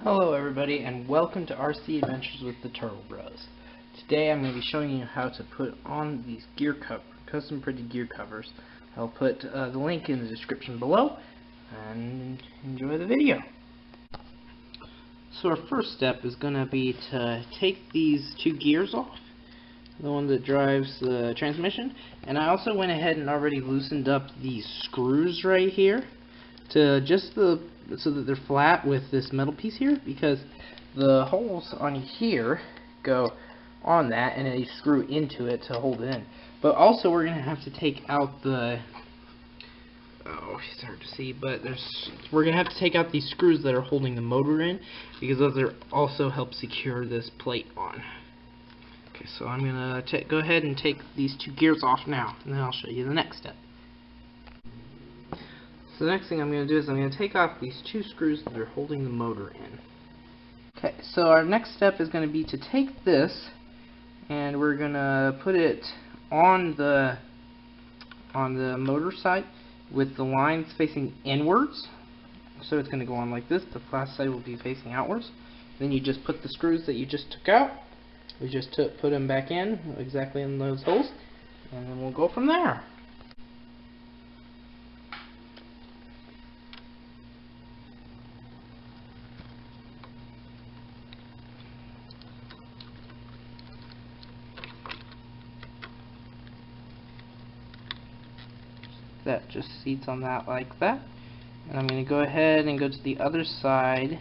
Hello everybody, and welcome to RC Adventures with the Turtle Bros. Today I'm going to be showing you how to put on these custom printed gear covers. I'll put the link in the description below, and enjoy the video. So our first step is going to be to take these two gears off, the one that drives the transmission, and I also went ahead and already loosened up these screws right here to so that they're flat with this metal piece here, because the holes on here go on that and they screw into it to hold it in. But also we're going to have to take out the it's hard to see, but we're going to have to take out these screws that are holding the motor in, because those are also help secure this plate on. Okay, so I'm going to go ahead and take these two gears off now, and then I'll show you the next step. So the next thing I'm going to do is I'm going to take off these two screws that are holding the motor in. Okay, so our next step is going to be to take this and we're going to put it on the motor side with the lines facing inwards. So it's going to go on like this. The flat side will be facing outwards. Then you just put the screws that you just took out. We just put them back in exactly in those holes, and then we'll go from there. That just seats on that like that, and I'm going to go ahead and go to the other side,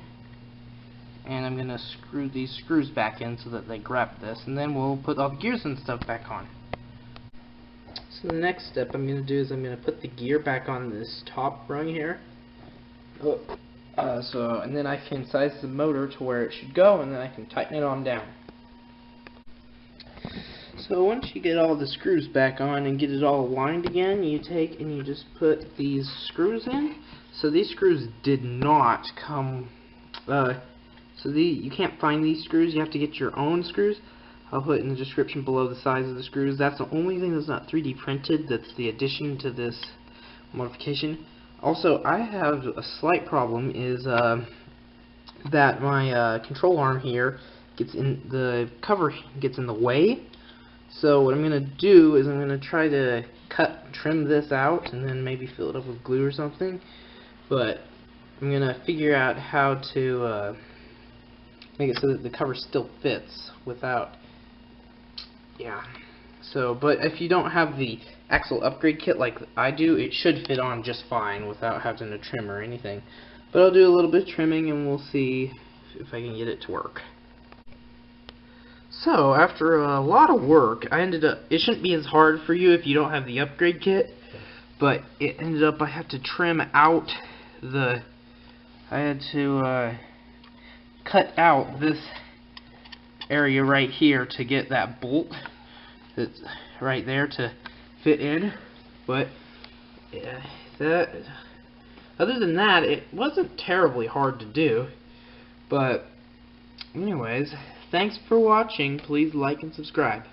and I'm going to screw these screws back in so that they grab this, and then we'll put all the gears and stuff back on. So the next step I'm going to do is I'm going to put the gear back on this top rung here. And then I can size the motor to where it should go, and then I can tighten it on down. So once you get all the screws back on and get it all aligned again, you take and you just put these screws in. So these screws did not come, you can't find these screws, you have to get your own screws. I'll put in the description below the size of the screws. That's the only thing that's not 3D printed, that's the addition to this modification. Also, I have a slight problem, is that my control arm here the cover gets in the way. So what I'm going to do is I'm going to try to trim this out and then maybe fill it up with glue or something. But I'm going to figure out how to make it so that the cover still fits without, but if you don't have the axle upgrade kit like I do, it should fit on just fine without having to trim or anything. But I'll do a little bit of trimming and we'll see if I can get it to work. So, after a lot of work, it shouldn't be as hard for you if you don't have the upgrade kit, but it ended up I had to trim out I had to cut out this area right here to get that bolt that's right there to fit in. But other than that, it wasn't terribly hard to do. But anyways, thanks for watching. Please like and subscribe.